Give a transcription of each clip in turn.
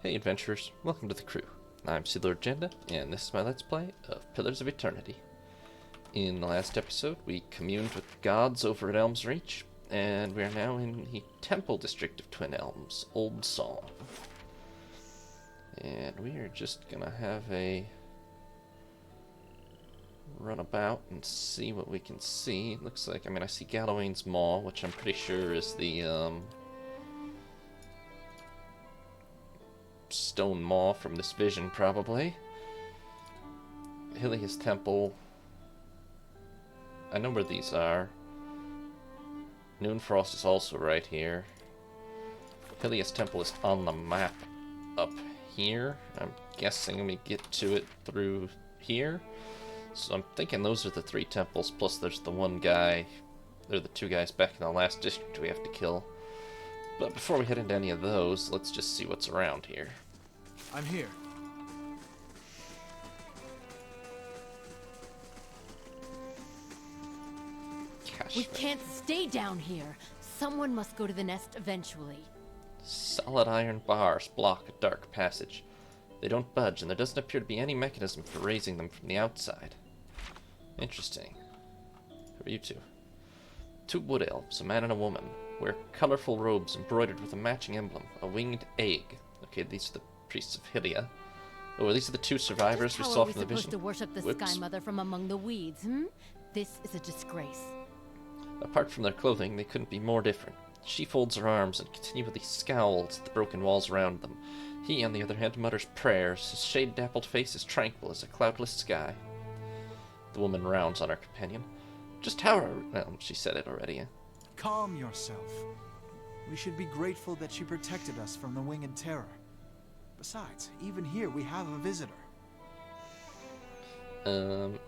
Hey adventurers, welcome to the crew. I'm Sea Lord Jenda, and this is my Let's Play of Pillars of Eternity. In the last episode, we communed with the gods over at Elm's Reach, and we are now in the temple district of Twin Elms, Oldsong. And we are just gonna have a run about and see what we can see. It looks like, I see Gallowayne's Maw, which I'm pretty sure is the, stone maw from this vision, probably. Hylia's Temple. I know where these are. Noonfrost is also right here. Hylia's Temple is on the map up here. I'm guessing we get to it through here. So I'm thinking those are the three temples, plus there's the one guy. They're the two guys back in the last district we have to kill. But before we head into any of those, let's just see what's around here. I'm here. We can't stay down here. Someone must go to the nest eventually. Solid iron bars block a dark passage. They don't budge, and there doesn't appear to be any mechanism for raising them from the outside. Interesting. Who are you two? Two wood elves, a man and a woman, wear colorful robes embroidered with a matching emblem, a winged egg. Okay, these are the priests of Hylia. Oh, these are the two survivors we saw from the vision. How are we supposed to worship the Sky Mother from among the weeds, This is a disgrace. Apart from their clothing, they couldn't be more different. She folds her arms and continually scowls at the broken walls around them. He, on the other hand, mutters prayers. His shade-dappled face is tranquil as a cloudless sky. The woman rounds on her companion. Just how are... Well, she said it already. Calm yourself. We should be grateful that she protected us from the winged terror. Besides, even here we have a visitor.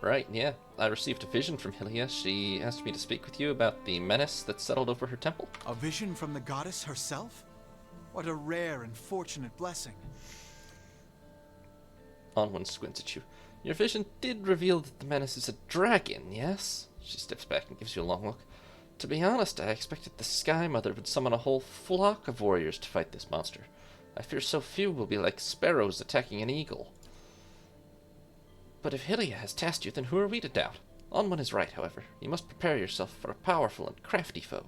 Right, yeah. I received a vision from Hylia. She asked me to speak with you about the menace that settled over her temple. A vision from the goddess herself? What a rare and fortunate blessing. Onwin squints at you. Your vision did reveal that the menace is a dragon, yes? She steps back and gives you a long look. To be honest, I expected the Sky Mother would summon a whole flock of warriors to fight this monster. I fear so few will be like sparrows attacking an eagle. But if Hylia has tasked you, then who are we to doubt? Onwin is right, however. You must prepare yourself for a powerful and crafty foe.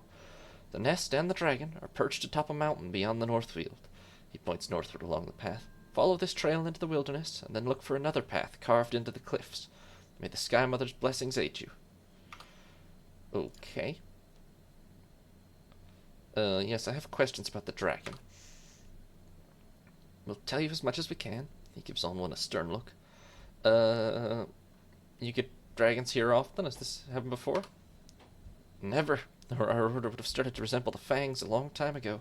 The nest and the dragon are perched atop a mountain beyond the Northfield. He points northward along the path. Follow this trail into the wilderness, and then look for another path carved into the cliffs. May the Sky Mother's blessings aid you. Okay. Yes, I have questions about the dragon. We'll tell you as much as we can. He gives Onwin a stern look. You get dragons here often? Has this happened before? Never. Or our order would have started to resemble the fangs a long time ago.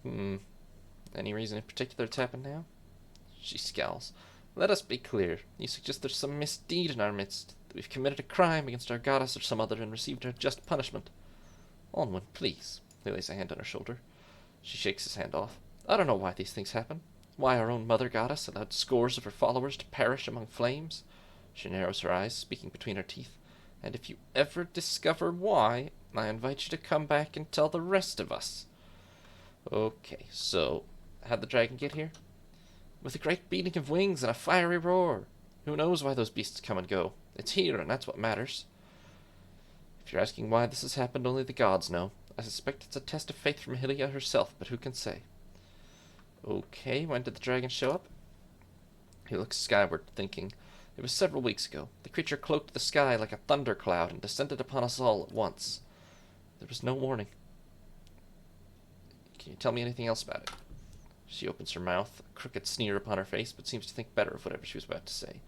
Any reason in particular it's happened now? She scowls. Let us be clear. You suggest there's some misdeed in our midst, that we've committed a crime against our goddess or some other and received our just punishment. Onwin, please. He lays a hand on her shoulder. She shakes his hand off. I don't know why these things happen. Why our own mother goddess allowed scores of her followers to perish among flames. She narrows her eyes, speaking between her teeth. And if you ever discover why, I invite you to come back and tell the rest of us. Okay, so, how'd the dragon get here? With a great beating of wings and a fiery roar. Who knows why those beasts come and go? It's here, and that's what matters. If you're asking why this has happened, only the gods know. I suspect it's a test of faith from Hylia herself, but who can say? Okay, when did the dragon show up? He looks skyward, thinking. It was several weeks ago. The creature cloaked the sky like a thundercloud and descended upon us all at once. There was no warning. Can you tell me anything else about it? She opens her mouth, a crooked sneer upon her face, but seems to think better of whatever she was about to say.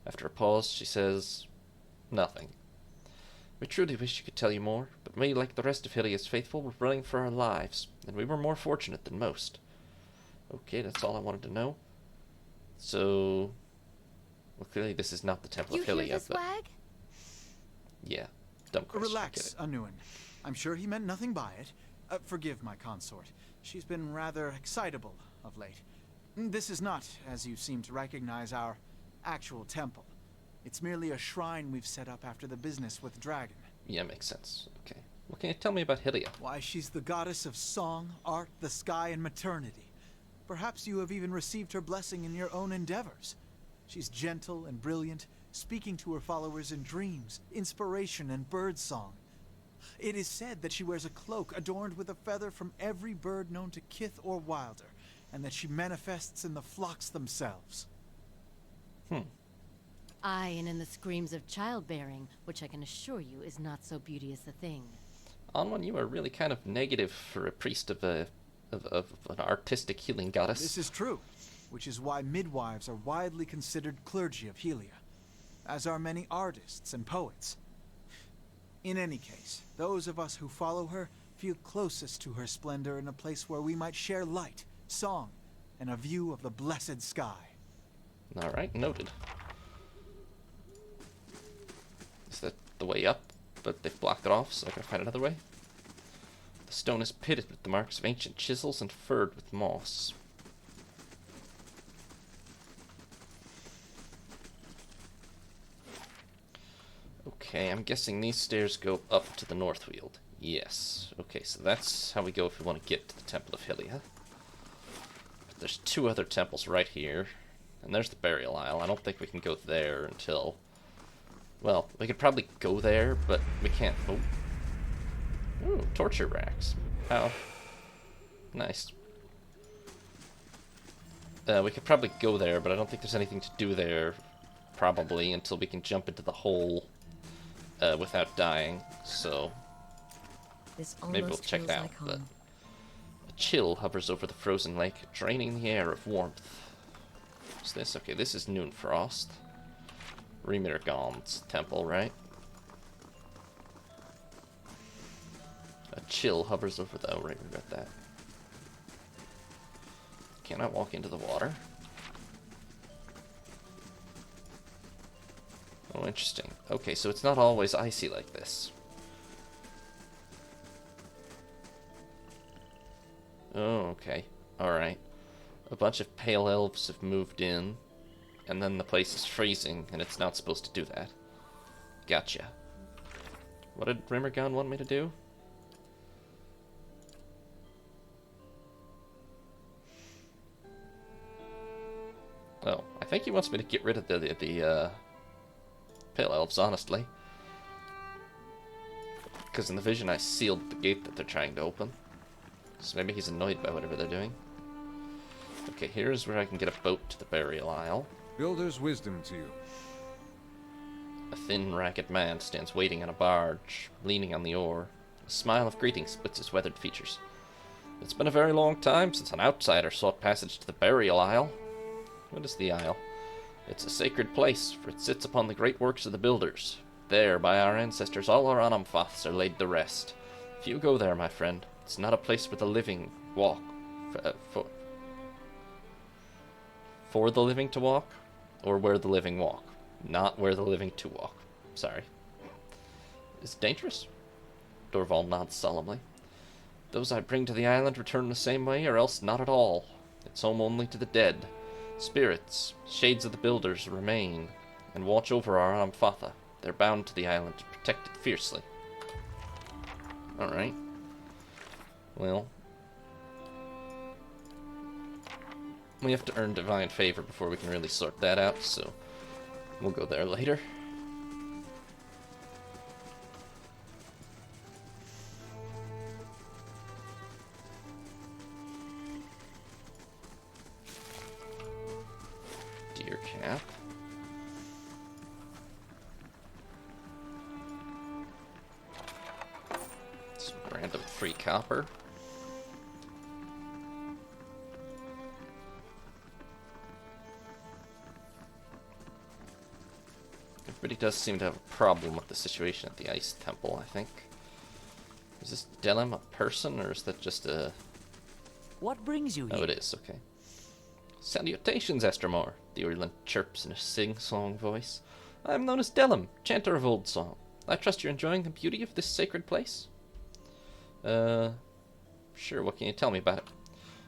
After a pause, she says, nothing. We truly wish you could tell you more, but we, like the rest of Hylia's faithful, were running for our lives, and we were more fortunate than most. Okay, that's all I wanted to know. So, well, clearly this is not the Temple of Hylia. You hear this, Wag? Yeah, dumb question. Relax, Anuin. I'm sure he meant nothing by it. Forgive my consort. She's been rather excitable of late. This is not, as you seem to recognize, our actual temple. It's merely a shrine we've set up after the business with Dragon. Yeah, makes sense. Okay. What can you tell me about Hylia? Why, she's the goddess of song, art, the sky, and maternity. Perhaps you have even received her blessing in your own endeavors. She's gentle and brilliant, speaking to her followers in dreams, inspiration, and birdsong. It is said that she wears a cloak adorned with a feather from every bird known to Kith or Wilder, and that she manifests in the flocks themselves. Aye, and in the screams of childbearing, which I can assure you is not so beauteous a thing. Onwin, you are really kind of negative for a priest of an artistic healing goddess. This is true, which is why midwives are widely considered clergy of Helia, as are many artists and poets. In any case, those of us who follow her feel closest to her splendor in a place where we might share light, song, and a view of the blessed sky. Alright, noted. Is that the way up? But they've blocked it off, so I can find another way. The stone is pitted with the marks of ancient chisels and furred with moss. Okay, I'm guessing these stairs go up to the Northweald. Yes. Okay, so that's how we go if we want to get to the Temple of Hylia. But there's two other temples right here. And there's the Burial Isle. I don't think we can go there until... Well, we could probably go there, but we can't... Oh. Ooh, torture racks. How nice. We could probably go there, but I don't think there's anything to do there, probably, until we can jump into the hole without dying, so maybe we'll check it out. But a chill hovers over the frozen lake, draining the air of warmth. What's this? Okay, this is Noonfrost. Remirgon's temple, right? A chill hovers over the... Oh, right, we got that. Cannot walk into the water. Oh, interesting. Okay, so it's not always icy like this. Oh, okay. Alright. A bunch of pale elves have moved in, and then the place is freezing, and it's not supposed to do that. Gotcha. What did Rimergon want me to do? Oh, I think he wants me to get rid of the pale elves, honestly. Because in the vision I sealed the gate that they're trying to open. So maybe he's annoyed by whatever they're doing. Okay, here's where I can get a boat to the Burial Isle. Builder's wisdom to you. A thin, ragged man stands waiting on a barge, leaning on the oar. A smile of greeting splits his weathered features. It's been a very long time since an outsider sought passage to the Burial Isle. What is the Isle? It's a sacred place, for it sits upon the great works of the builders. There, by our ancestors, all our Anamfaths are laid to rest. If you go there, my friend, it's not a place where the living walk. For the living to walk? Or where the living walk? Not where the living to walk. Sorry. Is it dangerous? Dorval nods solemnly. Those I bring to the island return the same way, or else not at all. It's home only to the dead. Spirits, shades of the builders, remain, and watch over our Anamfatha. They're bound to the island to protect it fiercely. Alright. Well. We have to earn divine favor before we can really sort that out, so we'll go there later. Deer cap. Some random free copper. Everybody does seem to have a problem with the situation at the Ice Temple, I think. Is this Delim a person, or is that just a... What brings you here? Oh, it is, okay. Salutations, Estermore, the Urland chirps in a sing-song voice. I am known as Delim, chanter of Oldsong. I trust you're enjoying the beauty of this sacred place? Sure, what can you tell me about it?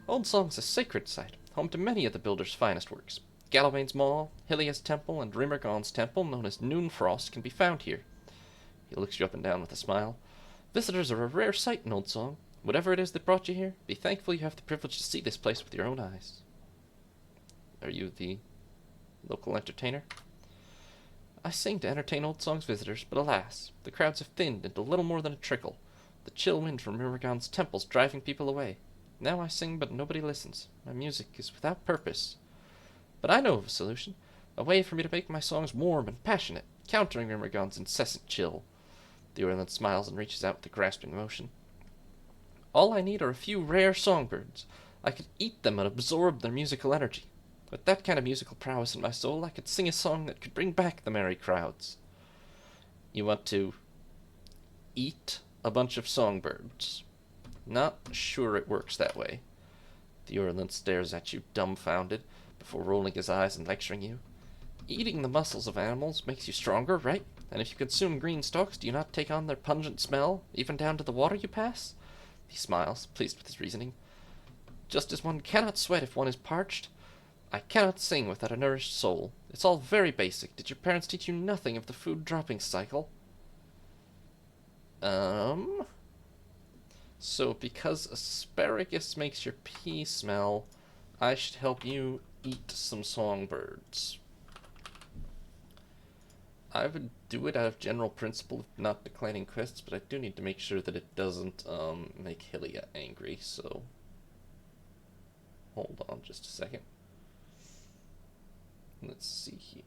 Oldsong's a sacred site, home to many of the builder's finest works. Gallowayne's Maw, Hylia's Temple, and Rimergon's Temple, known as Noonfrost, can be found here. He looks you up and down with a smile. Visitors are a rare sight in Oldsong. Whatever it is that brought you here, be thankful you have the privilege to see this place with your own eyes. Are you the local entertainer? I sing to entertain Oldsong's visitors, but alas, the crowds have thinned into little more than a trickle, the chill wind from Myrmidon's temples driving people away. Now I sing, but nobody listens. My music is without purpose. But I know of a solution, a way for me to make my songs warm and passionate, countering Myrmidon's incessant chill. The Orland smiles and reaches out with a grasping motion. All I need are a few rare songbirds. I could eat them and absorb their musical energy. With that kind of musical prowess in my soul, I could sing a song that could bring back the merry crowds. You want to eat a bunch of songbirds? Not sure it works that way. The Orland stares at you dumbfounded, before rolling his eyes and lecturing you. Eating the muscles of animals makes you stronger, right? And if you consume green stalks, do you not take on their pungent smell, even down to the water you pass? He smiles, pleased with his reasoning. Just as one cannot sweat if one is parched, I cannot sing without a nourished soul. It's all very basic. Did your parents teach you nothing of the food dropping cycle? So because asparagus makes your pee smell, I should help you eat some songbirds. I would do it out of general principle of not declining quests, but I do need to make sure that it doesn't make Hylia angry, so hold on just a second. Let's see here.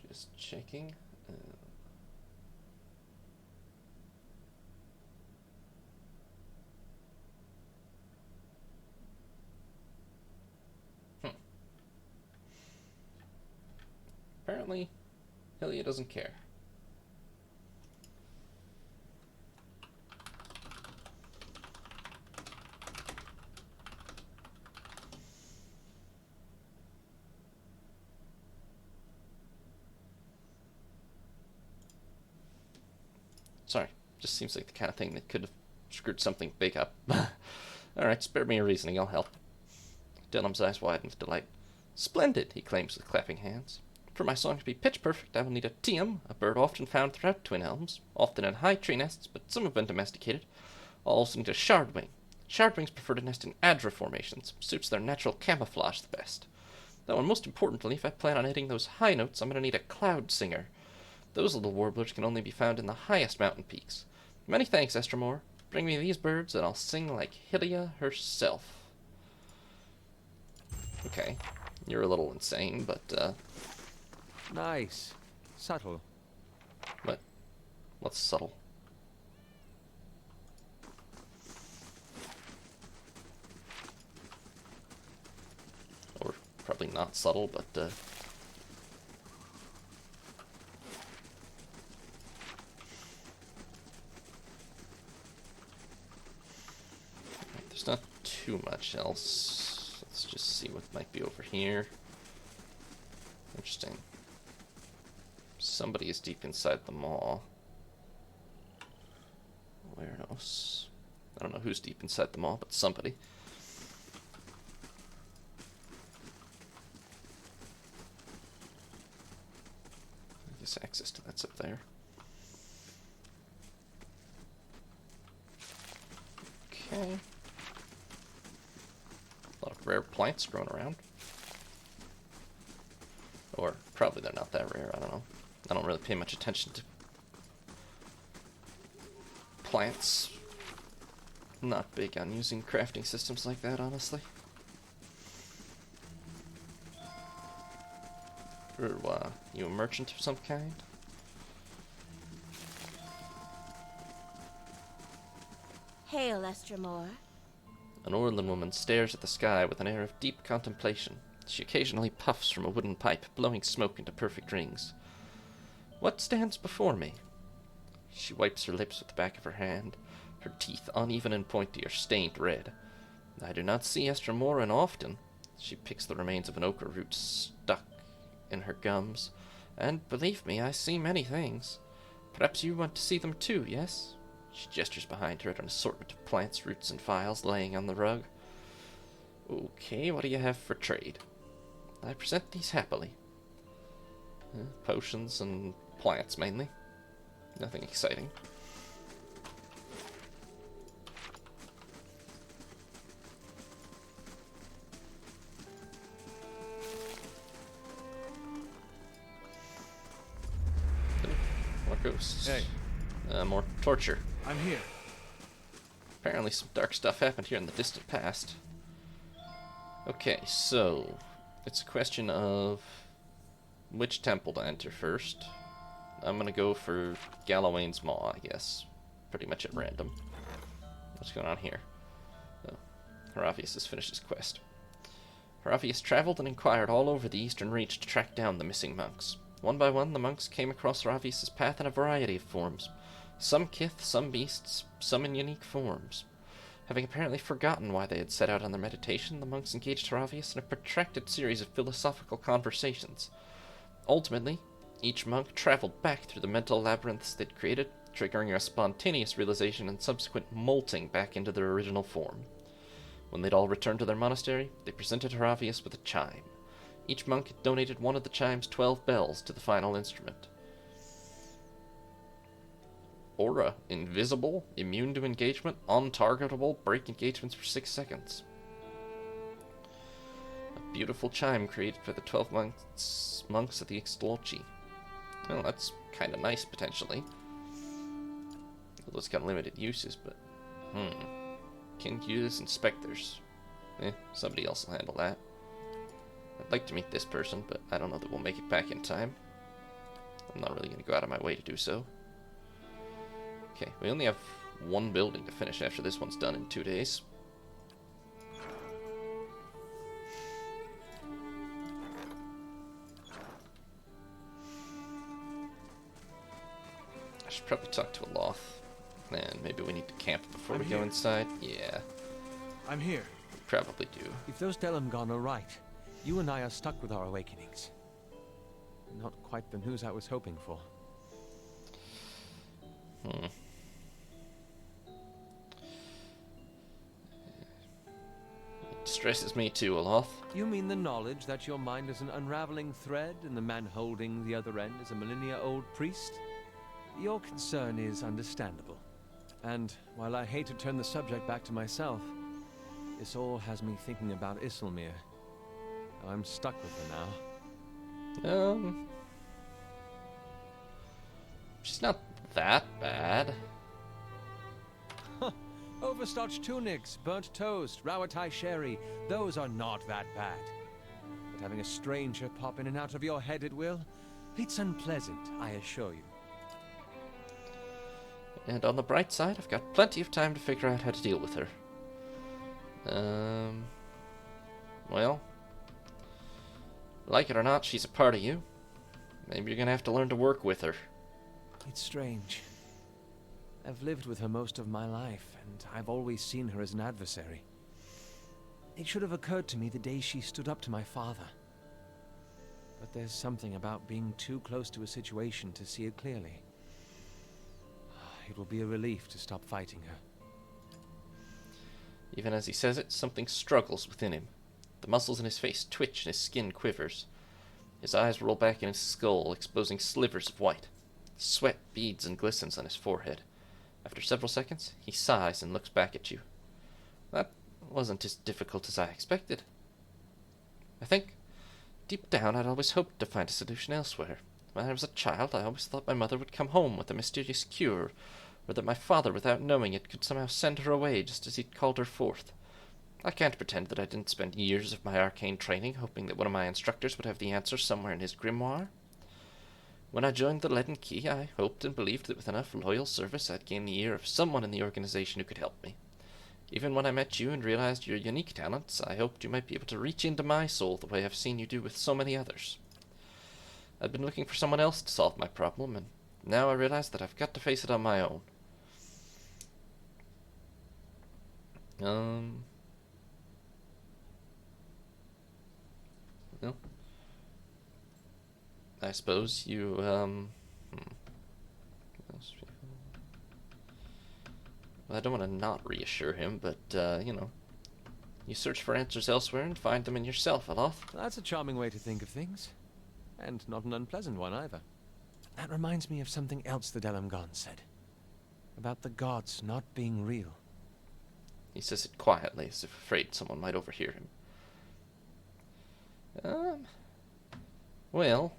Just checking. Apparently, Hylia doesn't care. Sorry, just seems like the kind of thing that could have screwed something big up. Alright, spare me your reasoning, I'll help. Dunham's eyes widen with delight. Splendid, he claims with clapping hands. For my song to be pitch perfect, I will need a tiam, a bird often found throughout Twin Elms, often in high tree nests, but some have been domesticated. I'll also need a shardwing. Shardwings prefer to nest in adra formations, suits their natural camouflage the best. Though, and most importantly, if I plan on hitting those high notes, I'm going to need a cloud singer. Those little warblers can only be found in the highest mountain peaks. Many thanks, Estremor. Bring me these birds, and I'll sing like Hylia herself. Okay, you're a little insane, but, Nice. Subtle. What? What's subtle? Or probably not subtle, but, there's not too much else. Let's just see what might be over here. Interesting. Somebody is deep inside the maw. Where else? I don't know who's deep inside the maw, but somebody. I guess access to that's up there. Okay. A lot of rare plants growing around. Or probably they're not that rare, I don't know. I don't really pay much attention to plants. Not big on using crafting systems like that, honestly. Or, you a merchant of some kind? Hail, Estremor. An Orland woman stares at the sky with an air of deep contemplation. She occasionally puffs from a wooden pipe, blowing smoke into perfect rings. What stands before me? She wipes her lips with the back of her hand. Her teeth, uneven and pointy, are stained red. I do not see Estremoran often. She picks the remains of an ochre root stuck in her gums. And believe me, I see many things. Perhaps you want to see them too, yes? She gestures behind her at an assortment of plants, roots, and files laying on the rug. Okay, what do you have for trade? I present these happily. Potions and plants, mainly. Nothing exciting. More ghosts. Hey. More torture. I'm here. Apparently some dark stuff happened here in the distant past. Okay, so it's a question of which temple to enter first. I'm gonna go for Gallowayne's Maw, I guess. Pretty much at random. What's going on here? Oh, Haravius has finished his quest. Haravius traveled and inquired all over the eastern reach to track down the missing monks. One by one, the monks came across Haravius' path in a variety of forms. Some kith, some beasts, some in unique forms. Having apparently forgotten why they had set out on their meditation, the monks engaged Haravius in a protracted series of philosophical conversations. Ultimately, each monk traveled back through the mental labyrinths they'd created, triggering a spontaneous realization and subsequent molting back into their original form. When they'd all returned to their monastery, they presented Haravius with a chime. Each monk had donated one of the chime's 12 bells to the final instrument. Aura, invisible, immune to engagement, untargetable, break engagements for 6 seconds. A beautiful chime created by the 12 monks of the Extolchi. Well, that's kind of nice, potentially. Although it's got limited uses, but... Can use inspectors. Somebody else will handle that. I'd like to meet this person, but I don't know that we'll make it back in time. I'm not really going to go out of my way to do so. Okay, we only have one building to finish after this one's done in 2 days. I should probably talk to Aloth. And maybe we need to camp before we go inside. Yeah. I'm here. Probably do. If those Delumgon are right, you and I are stuck with our awakenings. Not quite the news I was hoping for. It stresses me too, Aloth. You mean the knowledge that your mind is an unraveling thread and the man holding the other end is a millennia-old priest? Your concern is understandable. And while I hate to turn the subject back to myself, this all has me thinking about Isilmir. I'm stuck with her now. She's not that bad. Overstarched tunics, burnt toast, Rawatai sherry, those are not that bad. But having a stranger pop in and out of your head at will, it's unpleasant, I assure you. And on the bright side, I've got plenty of time to figure out how to deal with her. Well, like it or not, she's a part of you. Maybe you're gonna have to learn to work with her. It's strange. I've lived with her most of my life, and I've always seen her as an adversary. It should have occurred to me the day she stood up to my father. But there's something about being too close to a situation to see it clearly. It will be a relief to stop fighting her. Even as he says it, something struggles within him. The muscles in his face twitch and his skin quivers. His eyes roll back in his skull, exposing slivers of white. Sweat beads and glistens on his forehead. After several seconds, he sighs and looks back at you. That wasn't as difficult as I expected. I think, deep down, I'd always hoped to find a solution elsewhere. When I was a child, I always thought my mother would come home with a mysterious cure, or that my father, without knowing it, could somehow send her away just as he'd called her forth. I can't pretend that I didn't spend years of my arcane training hoping that one of my instructors would have the answer somewhere in his grimoire. When I joined the Leaden Key, I hoped and believed that with enough loyal service I'd gain the ear of someone in the organization who could help me. Even when I met you and realized your unique talents, I hoped you might be able to reach into my soul the way I've seen you do with so many others. I'd been looking for someone else to solve my problem, and now I realize that I've got to face it on my own. Well, I suppose you, well, I don't want to not reassure him, but, you know, You search for answers elsewhere and find them in yourself, Aloth. That's a charming way to think of things. And not an unpleasant one either. That reminds me of something else the Delamgon said. About the gods not being real. He says it quietly, as if afraid someone might overhear him. Well,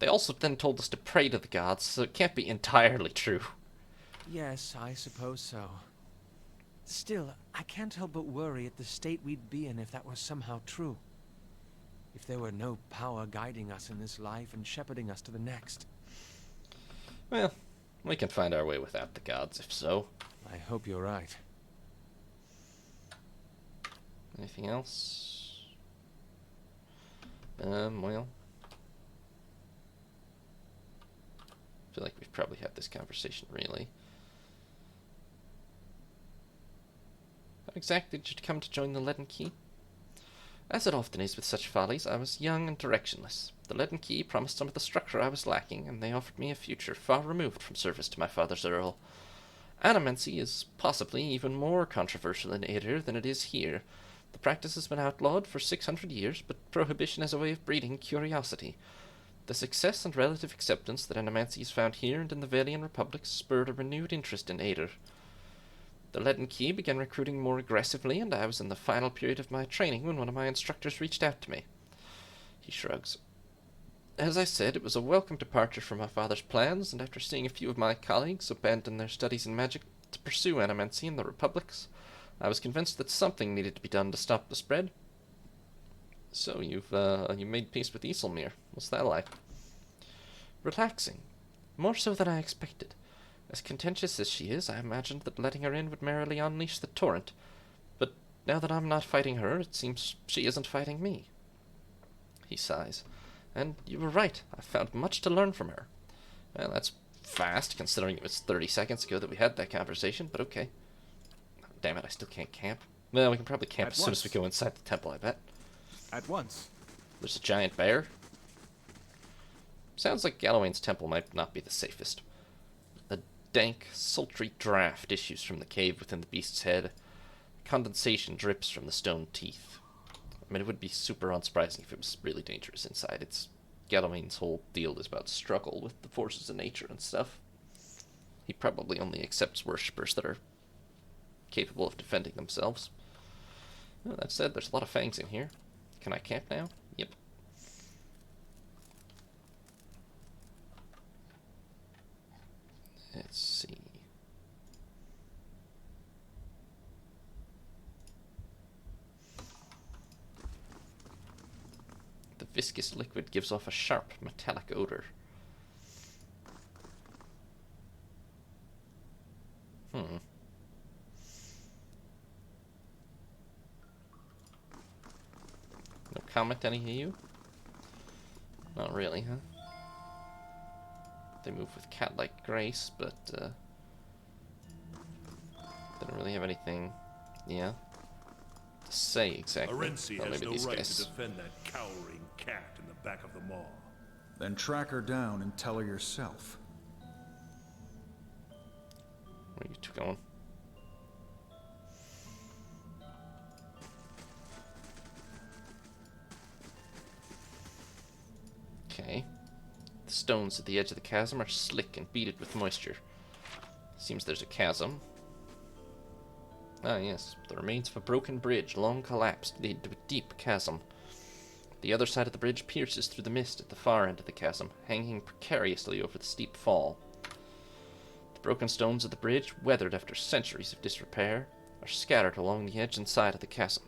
they also then told us to pray to the gods, so it can't be entirely true. Yes, I suppose so. Still, I can't help but worry at the state we'd be in if that was somehow true. If there were no power guiding us in this life and shepherding us to the next. Well, we can find our way without the gods, if so. I hope you're right. Anything else? Well, I feel like we've probably had this conversation, really. How exactly did you come to join the Leaden Key? As it often is with such follies, I was young and directionless. The Leaden Key promised some of the structure I was lacking, and they offered me a future far removed from service to my father's Earl. Animancy is possibly even more controversial in Aedir than it is here. The practice has been outlawed for 600 years, but prohibition is a way of breeding curiosity. The success and relative acceptance that animancy is found here and in the Valian republics spurred a renewed interest in Aedir. The Leaden Key began recruiting more aggressively, and I was in the final period of my training when one of my instructors reached out to me. He shrugs. As I said, it was a welcome departure from my father's plans, and after seeing a few of my colleagues abandon their studies in magic to pursue animancy in the republics, I was convinced that something needed to be done to stop the spread. So you made peace with Isilmir. What's that like? Relaxing. More so than I expected. As contentious as she is, I imagined that letting her in would merrily unleash the torrent. But now that I'm not fighting her, it seems she isn't fighting me. He sighs. And you were right. I found much to learn from her. Well, that's fast, considering it was 30 seconds ago that we had that conversation, but okay. Damn it, I still can't camp. Well, we can probably camp as soon as we go inside the temple, I bet. At once. There's a giant bear. Sounds like Galawain's temple might not be the safest. A dank, sultry draft issues from the cave within the beast's head. Condensation drips from the stone teeth. I mean, it would be super unsurprising if it was really dangerous inside. Galawain's whole deal is about struggle with the forces of nature and stuff. He probably only accepts worshippers that are capable of defending themselves. Well, that said, there's a lot of fangs in here. Can I camp now? Yep. Let's see. The viscous liquid gives off a sharp, metallic odor. No comment, any of you? Not really, huh? They move with cat-like grace, but they don't really have anything, to say exactly. Arenci Well, has maybe no these right guys. to defend that cowering cat in the back of the maw. Then track her down and tell her yourself. Where are you two going? Okay. The stones at the edge of the chasm are slick and beaded with moisture. Seems there's a chasm. Ah, yes. The remains of a broken bridge, long collapsed, lead to a deep chasm. The other side of the bridge pierces through the mist at the far end of the chasm, hanging precariously over the steep fall. The broken stones of the bridge, weathered after centuries of disrepair, are scattered along the edge and side of the chasm.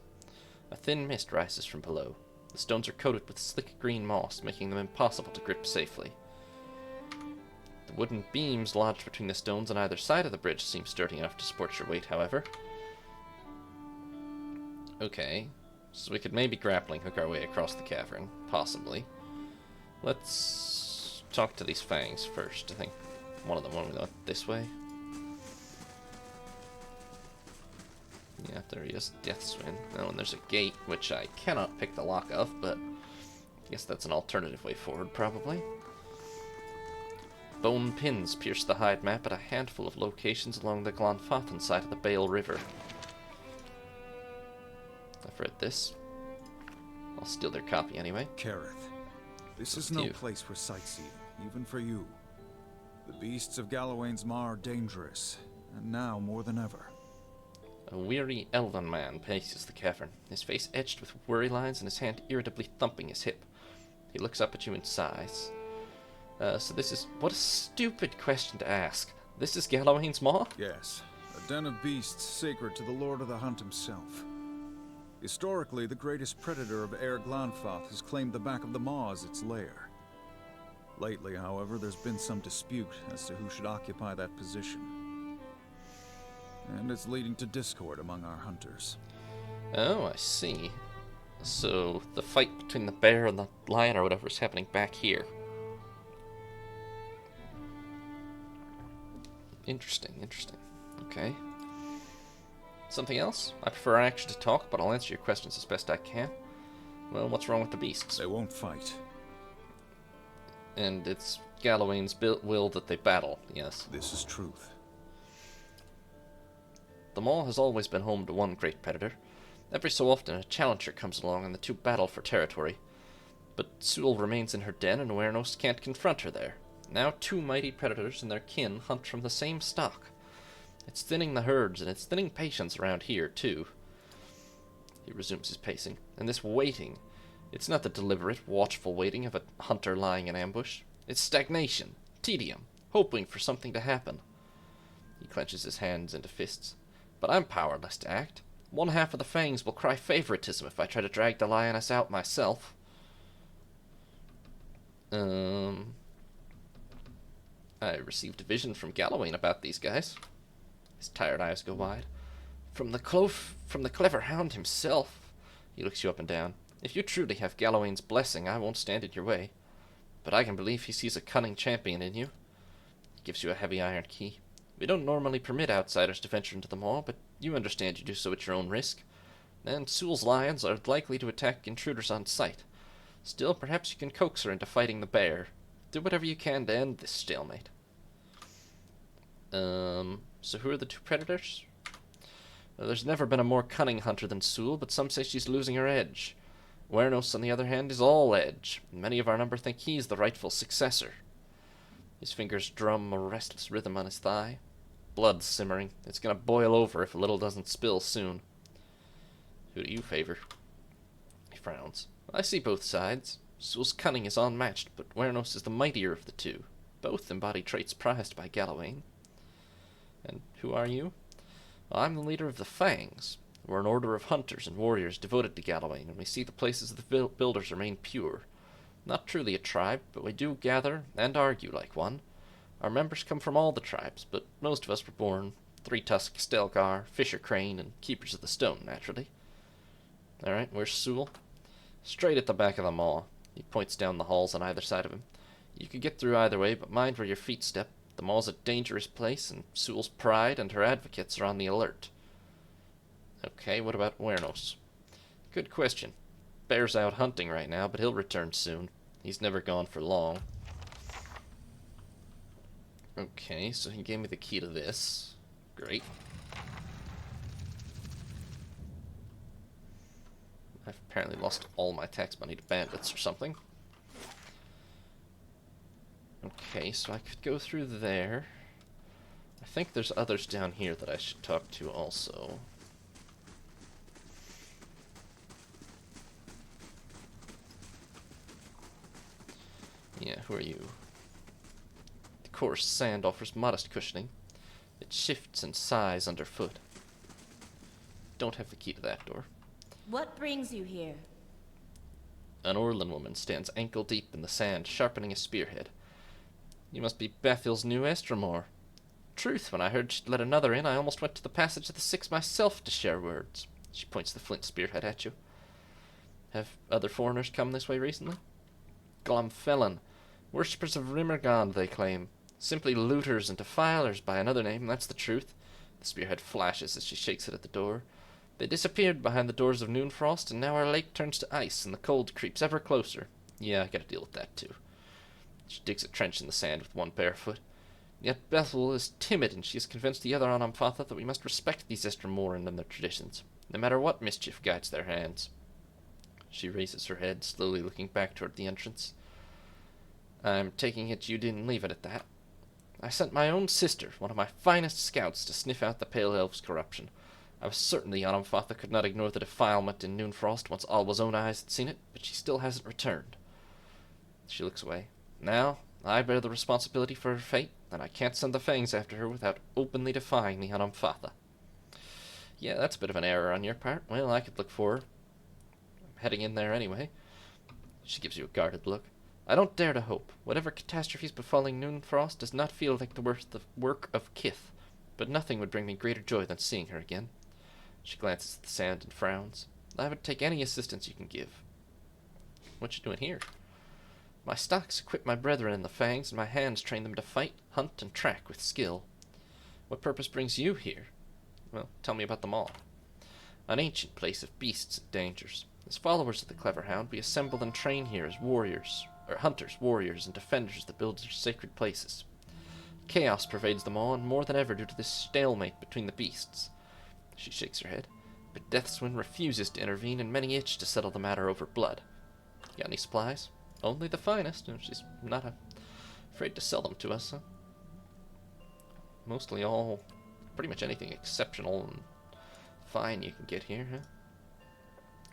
A thin mist rises from below. The stones are coated with slick green moss, making them impossible to grip safely. The wooden beams lodged between the stones on either side of the bridge seem sturdy enough to support your weight, however. Okay, so we could maybe grappling hook our way across the cavern, possibly. Let's talk to these fangs first. I think one of them went this way. Yeah, there he is, Deathswind. Oh, and there's a gate, which I cannot pick the lock of, but I guess that's an alternative way forward, probably. Bone pins pierce the hide map at a handful of locations along the Glanfathan side of the Bale River. I've read this. I'll steal their copy anyway. Kareth, this is Up to no you. place for sightseeing, even for you. The beasts of Gallowayne's Maw are dangerous, and now more than ever. A weary elven man paces the cavern, his face etched with worry lines and his hand irritably thumping his hip. He looks up at you and sighs. So this is... What a stupid question to ask. This is Gallowayne's Maw? Yes, a den of beasts sacred to the Lord of the Hunt himself. Historically, the greatest predator of Air Glanfath has claimed the back of the Maw as its lair. Lately, however, there's been some dispute as to who should occupy that position. And it's leading to discord among our hunters. Oh, I see. So the fight between the bear and the lion or whatever is happening back here. Interesting, interesting. Okay. Something else? I prefer actually to talk, but I'll answer your questions as best I can. Well, what's wrong with the beasts? They won't fight. And it's Gallowayne's will that they battle, yes. This is truth. The Maw has always been home to one great predator. Every so often a challenger comes along and the two battle for territory. But Sewell remains in her den and Wernos can't confront her there. Now two mighty predators and their kin hunt from the same stock. It's thinning the herds and it's thinning patience around here, too. He resumes his pacing. And this waiting, it's not the deliberate, watchful waiting of a hunter lying in ambush. It's stagnation, tedium, hoping for something to happen. He clenches his hands into fists. But I'm powerless to act. One half of the fangs will cry favoritism if I try to drag the lioness out myself. I received a vision from Gallowayne about these guys. His tired eyes go wide. From the clever hound himself. He looks you up and down. If you truly have Gallowayne's blessing, I won't stand in your way. But I can believe he sees a cunning champion in you. He gives you a heavy iron key. We don't normally permit outsiders to venture into the Maw, but you understand you do so at your own risk. And Sewell's lions are likely to attack intruders on sight. Still, perhaps you can coax her into fighting the bear. Do whatever you can to end this stalemate. So who are the two predators? Well, there's never been a more cunning hunter than Sewell, but some say she's losing her edge. Wernos, on the other hand, is all edge. Many of our number think he's the rightful successor. His fingers drum a restless rhythm on his thigh. Blood's simmering. It's gonna boil over if a little doesn't spill soon. Who do you favor? He frowns. I see both sides. Sewell's cunning is unmatched, but Wernos is the mightier of the two. Both embody traits prized by Gallowayne. And who are you? Well, I'm the leader of the Fangs. We're an order of hunters and warriors devoted to Gallowayne, and we see the places of the builders remain pure. Not truly a tribe, but we do gather and argue like one. Our members come from all the tribes, but most of us were born Three-Tusk, Stelgar, Fisher Crane, and Keepers of the Stone, naturally. Alright, where's Sewell? Straight at the back of the Maw. He points down the halls on either side of him. You could get through either way, but mind where your feet step. The Maw's a dangerous place, and Sewell's pride and her advocates are on the alert. Okay, what about Wernos? Good question. Bear's out hunting right now, but he'll return soon. He's never gone for long. Okay, so he gave me the key to this. Great. I've apparently lost all my tax money to bandits or something. Okay, so I could go through there. I think there's others down here that I should talk to also. Yeah, who are you? The coarse sand offers modest cushioning. It shifts and sighs underfoot. Don't have the key to that door. What brings you here? An Orlan woman stands ankle deep in the sand, sharpening a spearhead. You must be Bethil's new Estremor. Truth, when I heard she'd let another in, I almost went to the Passage of the Six myself to share words. She points the flint spearhead at you. Have other foreigners come this way recently? Glumfellan. Worshippers of Rimmergond, they claim. Simply looters and defilers by another name, that's the truth. The spearhead flashes as she shakes it at the door. They disappeared behind the doors of Noonfrost, and now our lake turns to ice, and the cold creeps ever closer. Yeah, I gotta deal with that, too. She digs a trench in the sand with one bare foot. Yet Bethel is timid, and she has convinced the other Anamphatha that we must respect these Estramoran and their traditions. no matter what mischief guides their hands. She raises her head, slowly looking back toward the entrance. I'm taking it you didn't leave it at that. I sent my own sister, one of my finest scouts, to sniff out the Pale Elves' corruption. I was certain the Yonamfatha could not ignore the defilement in Noonfrost once Alwa's own eyes had seen it, but she still hasn't returned. She looks away. Now, I bear the responsibility for her fate, and I can't send the Fangs after her without openly defying the Yonamfatha. Yeah, that's a bit of an error on your part. Well, I could look for her. I'm heading in there anyway. She gives you a guarded look. I don't dare to hope. Whatever catastrophe is befalling Noonfrost does not feel like the work of Kith, but nothing would bring me greater joy than seeing her again. She glances at the sand and frowns. I would take any assistance you can give. What you doing here? My stocks equip my brethren in the Fangs, and my hands train them to fight, hunt, and track with skill. What purpose brings you here? Well, tell me about them all. An ancient place of beasts and dangers. As followers of the Clever Hound, we assemble and train here as warriors, or hunters, warriors, and defenders that build their sacred places. Chaos pervades them all, and more than ever due to this stalemate between the beasts. She shakes her head, but Deathswind refuses to intervene, and many itch to settle the matter over blood. Got any supplies? Only the finest, and she's not afraid to sell them to us, huh? Mostly all, pretty much anything exceptional and fine you can get here, huh?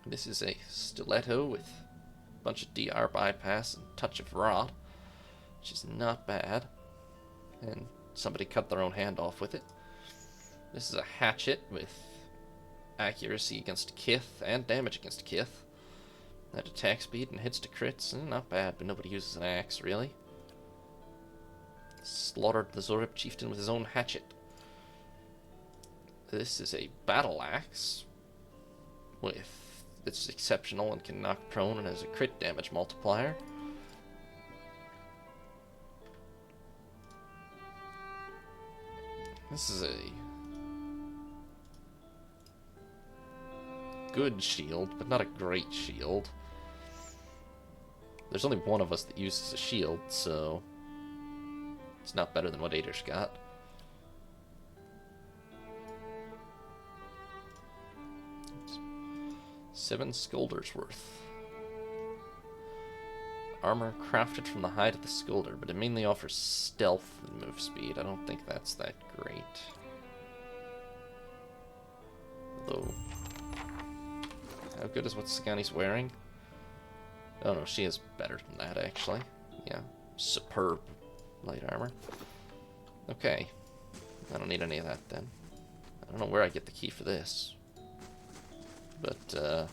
This is a stiletto with a bunch of DR bypass and touch of rot, which is not bad. And somebody cut their own hand off with it. This is a hatchet with accuracy against Kith and damage against Kith. That attack speed and hits to crits, not bad, but nobody uses an axe, really. Slaughtered the Zorib chieftain with his own hatchet. This is a battle axe with it's exceptional and can knock prone and has a crit damage multiplier. This is a good shield, but not a great shield. There's only one of us that uses a shield, so it's not better than what Ader's got. Oops. 7 Scolders worth. Armor crafted from the hide of the Scolder, but it mainly offers stealth and move speed. I don't think that's that great. Although, how good is what Sagani's wearing? Oh no, she is better than that, actually. Yeah, superb light armor. Okay, I don't need any of that then. I don't know where I get the key for this. But,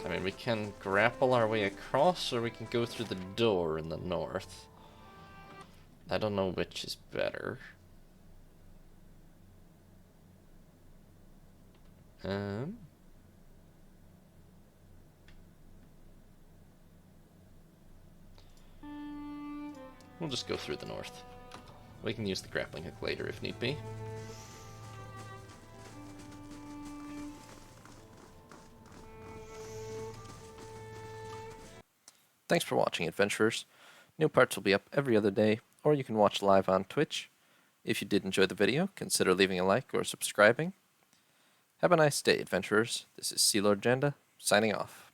I mean, we can grapple our way across, or we can go through the door in the north. I don't know which is better. We'll just go through the north. We can use the grappling hook later if need be. Thanks for watching, adventurers. New parts will be up every other day, or you can watch live on Twitch. If you did enjoy the video, consider leaving a like or subscribing. Have a nice day, adventurers. This is Sea Lord Janda, signing off.